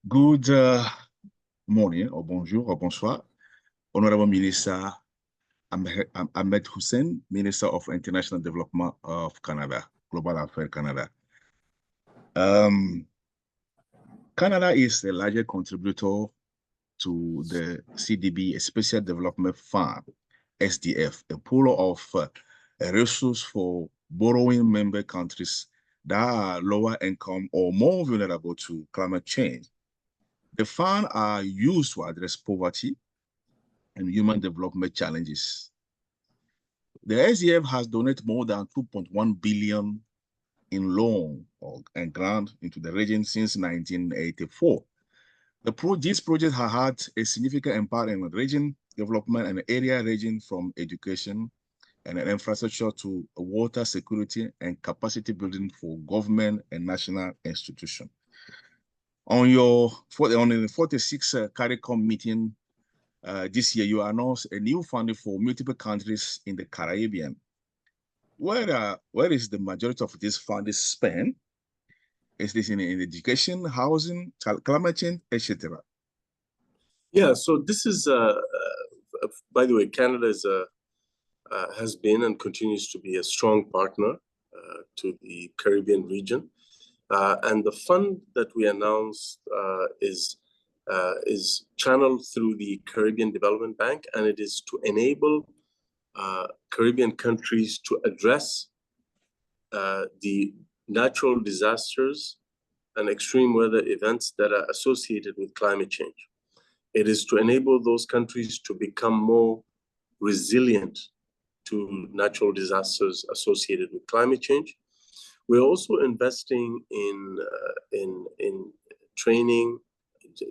Good morning, or bonjour, or bonsoir, Honorable Minister Ahmed Hussen, Minister of International Development of Canada, Global Affairs Canada. Canada is the largest contributor to the CDB, a Special Development Fund, SDF, a pool of resources for borrowing member countries that are lower income or more vulnerable to climate change. The funds are used to address poverty and human development challenges. The SDF has donated more than 2.1 billion in loan and grant into the region since 1984. These projects have had a significant impact in region development and area ranging from education and infrastructure to water security and capacity building for government and national institutions. On the 46th CARICOM meeting this year, you announced a new funding for multiple countries in the Caribbean. Where is the majority of this funding spent? Is this in education, housing, climate change, etc.? Yeah, so this is, by the way, Canada is has been and continues to be a strong partner to the Caribbean region. And the fund that we announced is channeled through the Caribbean Development Bank, and it is to enable Caribbean countries to address the natural disasters and extreme weather events that are associated with climate change. It is to enable those countries to become more resilient to natural disasters associated with climate change. We're also investing in training,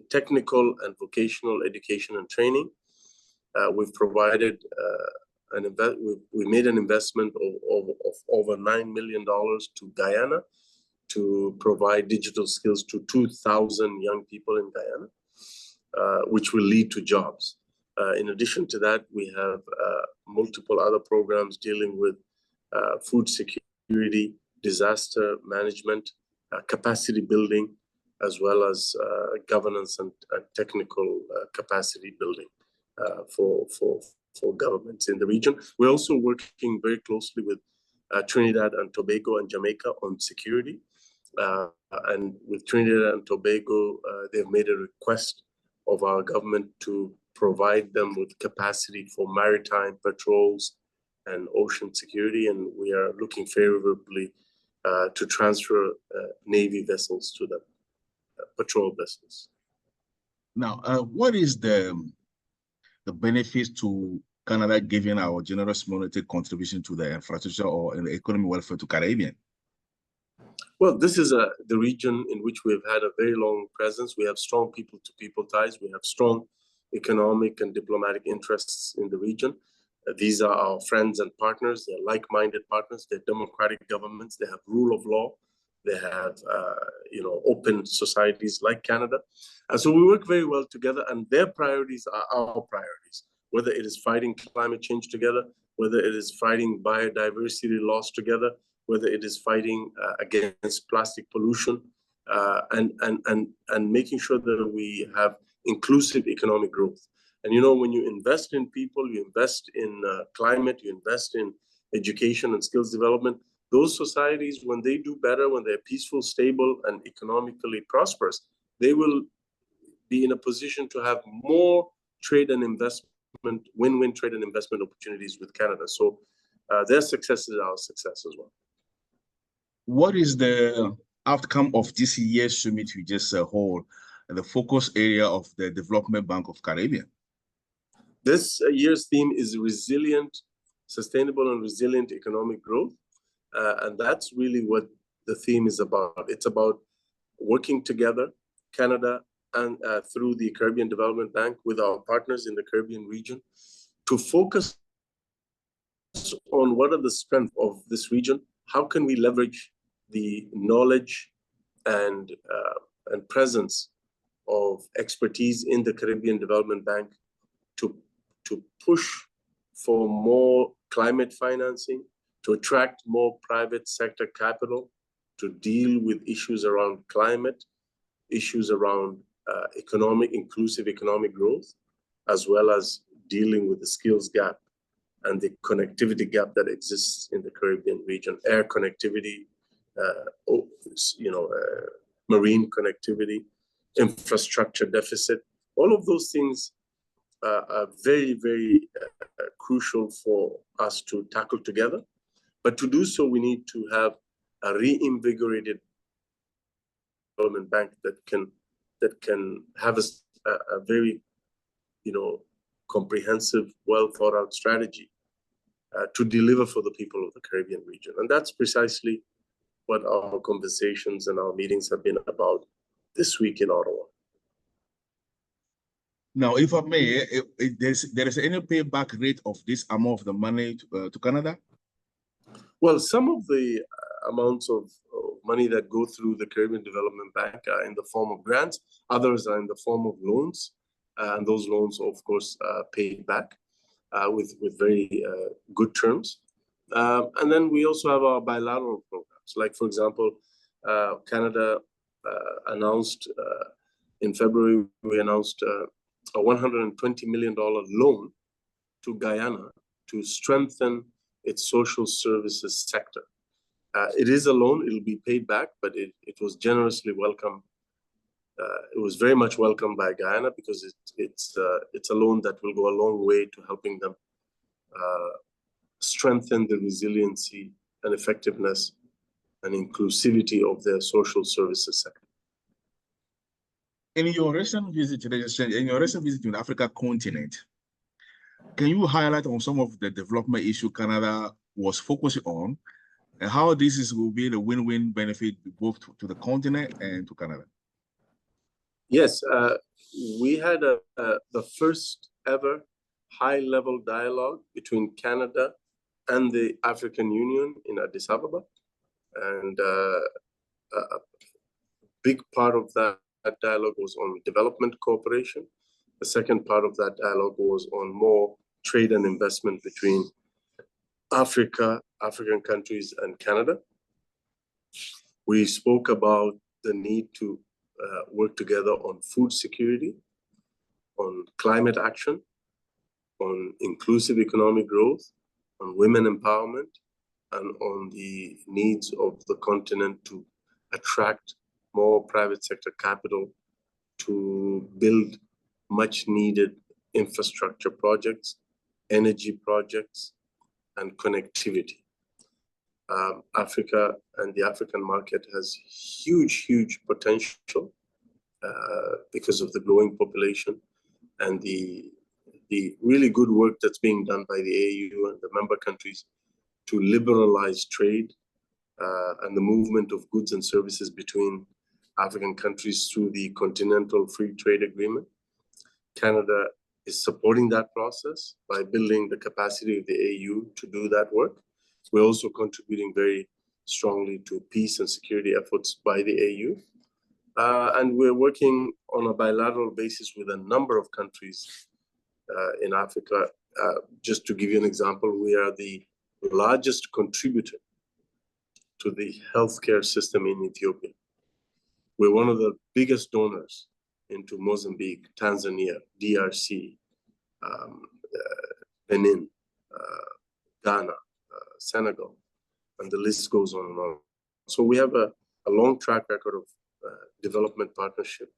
technical and vocational education and training. We've provided we made an investment of over $9 million to Guyana to provide digital skills to 2,000 young people in Guyana, which will lead to jobs. In addition to that, we have multiple other programs dealing with food security, disaster management, capacity building, as well as governance and technical capacity building for governments in the region. We're also working very closely with Trinidad and Tobago and Jamaica on security. And with Trinidad and Tobago, they've made a request of our government to provide them with capacity for maritime patrols and ocean security. And we are looking favorably to transfer Navy vessels to them, patrol vessels. Now, what is the benefits to Canada giving our generous monetary contribution to the infrastructure or in the economic welfare to Caribbean? Well, this is the region in which we've had a very long presence. We have strong people-to-people ties. We have strong economic and diplomatic interests in the region. These are our friends and partners. They're like-minded partners. They're democratic governments. They have rule of law. They have, open societies like Canada. And so we work very well together, and their priorities are our priorities, whether it is fighting climate change together, whether it is fighting biodiversity loss together, whether it is fighting against plastic pollution, and making sure that we have inclusive economic growth. And, when you invest in people, you invest in climate, you invest in education and skills development, those societies, when they do better, when they're peaceful, stable, and economically prosperous, they will be in a position to have more trade and investment, win-win trade and investment opportunities with Canada. So their success is our success as well. What is the outcome of this year's summit we just hold, the focus area of the Development Bank of Caribbean? This year's theme is resilient, sustainable and resilient economic growth. And that's really what the theme is about. It's about working together, Canada and through the Caribbean Development Bank with our partners in the Caribbean region, to focus on what are the strengths of this region. How can we leverage the knowledge and presence of expertise in the Caribbean Development Bank to push for more climate financing, to attract more private sector capital, to deal with issues around climate, issues around inclusive economic growth, as well as dealing with the skills gap and the connectivity gap that exists in the Caribbean region, air connectivity, marine connectivity, infrastructure deficit. All of those things are very, very crucial for us to tackle together. But to do so, we need to have a reinvigorated development bank that can have a very, comprehensive, well thought out strategy to deliver for the people of the Caribbean region. And that's precisely what our conversations and our meetings have been about this week in Ottawa. Now, if I may, if there is any payback rate of this amount of the money to Canada? Well, some of the amounts of money that go through the Caribbean Development Bank are in the form of grants. Others are in the form of loans. And those loans, of course, paid back with very good terms. And then we also have our bilateral programs. Like, for example, Canada announced in February, we announced a $120 million loan to Guyana to strengthen its social services sector. It is a loan, it'll be paid back, but it was generously welcomed. It was very much welcomed by Guyana because it's a loan that will go a long way to helping them strengthen the resiliency and effectiveness and inclusivity of their social services sector. In your recent visit to the African continent, can you highlight on some of the development issues Canada was focusing on and how this will be the win-win benefit both to the continent and to Canada? Yes, we had the first ever high-level dialogue between Canada and the African Union in Addis Ababa. And a big part of that dialogue was on development cooperation. The second part of that dialogue was on more trade and investment between African countries and Canada. We spoke about the need to work together on food security, on climate action, on inclusive economic growth, on women empowerment, and on the needs of the continent to attract more private sector capital to build much needed infrastructure projects, energy projects, and connectivity. Africa and the African market has huge potential because of the growing population and the really good work that's being done by the AU and the member countries to liberalize trade and the movement of goods and services between African countries through the Continental Free Trade Agreement. Canada is supporting that process by building the capacity of the AU to do that work. We're also contributing very strongly to peace and security efforts by the AU. And we're working on a bilateral basis with a number of countries in Africa. Just to give you an example, we are the largest contributor to the healthcare system in Ethiopia. We're one of the biggest donors into Mozambique, Tanzania, DRC, Benin, Ghana, Senegal, and the list goes on and on. So we have a long track record of development partnership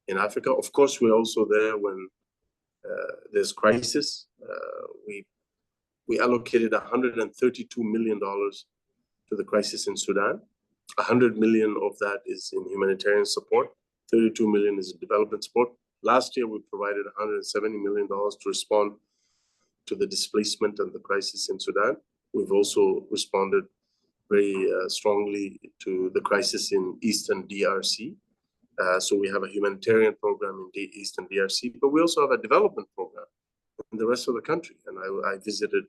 in Africa. Of course, we're also there when there's crisis. We allocated $132 million to the crisis in Sudan. 100 million of that is in humanitarian support. 32 million is in development support. Last year, we provided $170 million to respond to the displacement and the crisis in Sudan. We've also responded very strongly to the crisis in Eastern DRC. So we have a humanitarian program in the Eastern DRC, but we also have a development program in the rest of the country. And I visited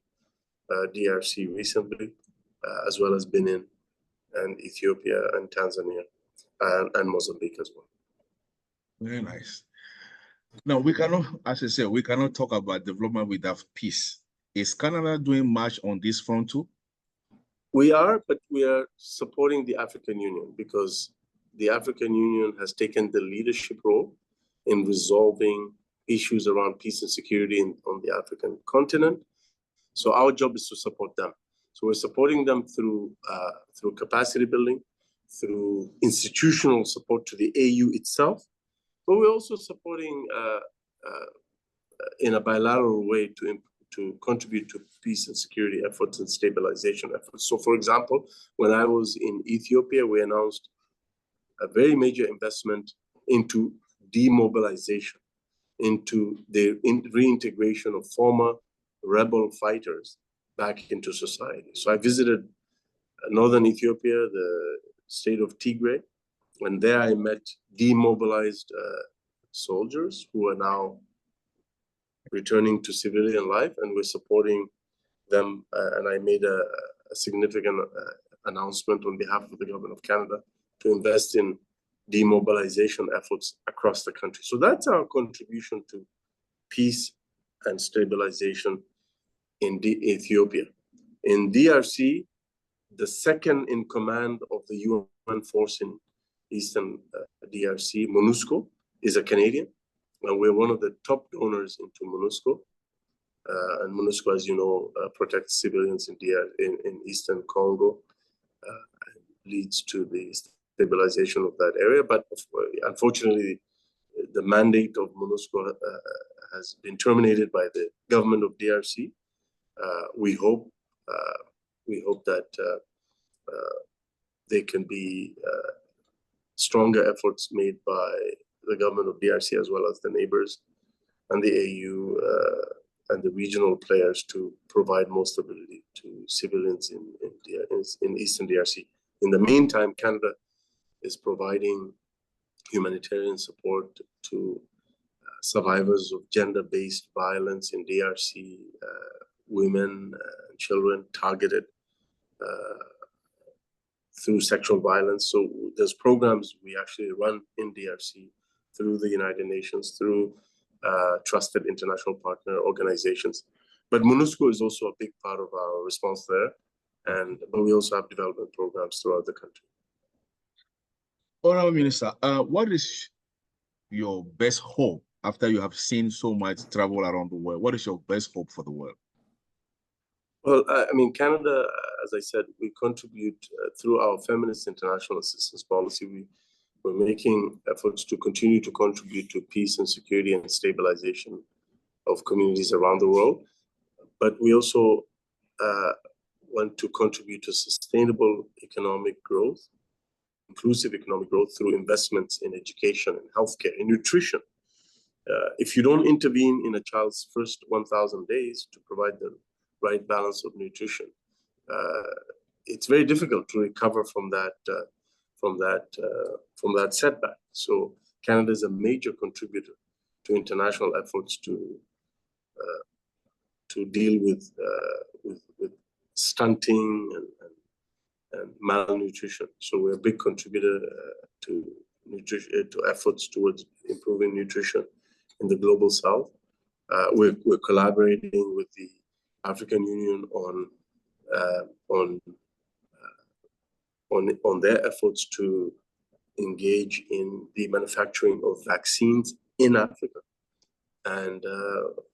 DRC recently, as well as Benin and Ethiopia and Tanzania and Mozambique as well. Very nice. Now, we cannot, as I said, we cannot talk about development without peace. Is Canada doing much on this front too? We are, but we are supporting the African Union because the African Union has taken the leadership role in resolving issues around peace and security on the African continent. So our job is to support them. So we're supporting them through capacity building, through institutional support to the AU itself, but we're also supporting in a bilateral way to contribute to peace and security efforts and stabilization efforts. So, for example, when I was in Ethiopia, we announced a very major investment into demobilization, into the reintegration of former rebel fighters back into society. So I visited northern Ethiopia, the state of Tigray, and there I met demobilized soldiers who are now returning to civilian life, and we're supporting them. And I made a significant announcement on behalf of the government of Canada to invest in demobilization efforts across the country. So that's our contribution to peace and stabilization in Ethiopia. In DRC, the second in command of the UN force in Eastern DRC, MONUSCO, is a Canadian. And we're one of the top donors into MONUSCO. And MONUSCO, as you know, protects civilians in Eastern Congo, leads to the stabilization of that area. But unfortunately, the mandate of MONUSCO has been terminated by the government of DRC. We hope that there can be stronger efforts made by the government of DRC as well as the neighbors and the AU and the regional players to provide more stability to civilians in Eastern DRC. In the meantime, Canada is providing humanitarian support to survivors of gender-based violence in DRC, women and children targeted through sexual violence. So there's programs we actually run in DRC through the United Nations, through trusted international partner organizations. But MONUSCO is also a big part of our response there. But we also have development programs throughout the country. Honorable Minister, what is your best hope after you have seen so much travel around the world? What is your best hope for the world? Well, I mean, Canada, as I said, we contribute through our feminist international assistance policy. We're making efforts to continue to contribute to peace and security and stabilization of communities around the world. But we also want to contribute to sustainable economic growth, inclusive economic growth through investments in education and healthcare and nutrition. If you don't intervene in a child's first 1,000 days to provide the right balance of nutrition, it's very difficult to recover from that setback. So Canada is a major contributor to international efforts to deal with stunting and malnutrition. So we're a big contributor to efforts towards improving nutrition in the global South. We're collaborating with the African Union on their efforts to engage in the manufacturing of vaccines in Africa. And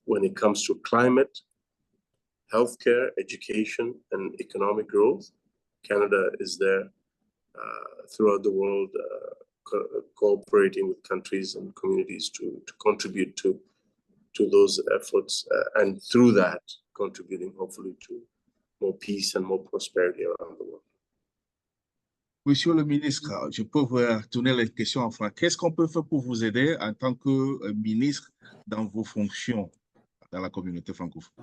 when it comes to climate, healthcare, education, and economic growth, Canada is there throughout the world, cooperating with countries and communities to contribute to those efforts, and through that, contributing hopefully to more peace and more prosperity around the world. Monsieur le ministre, je peux vous tourner les questions en français. Qu'est-ce qu'on peut faire pour vous aider en tant que ministre dans vos fonctions dans la communauté francophone?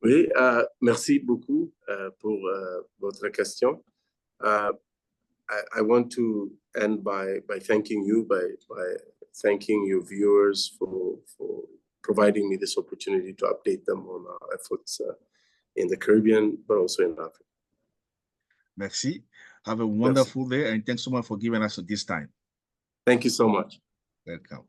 Oui, merci beaucoup pour votre question. I want to end by thanking you, by thanking your viewers for providing me this opportunity to update them on our efforts in the Caribbean, but also in Africa. Merci. Have a wonderful day, and thanks so much for giving us this time. Thank you so much. Welcome.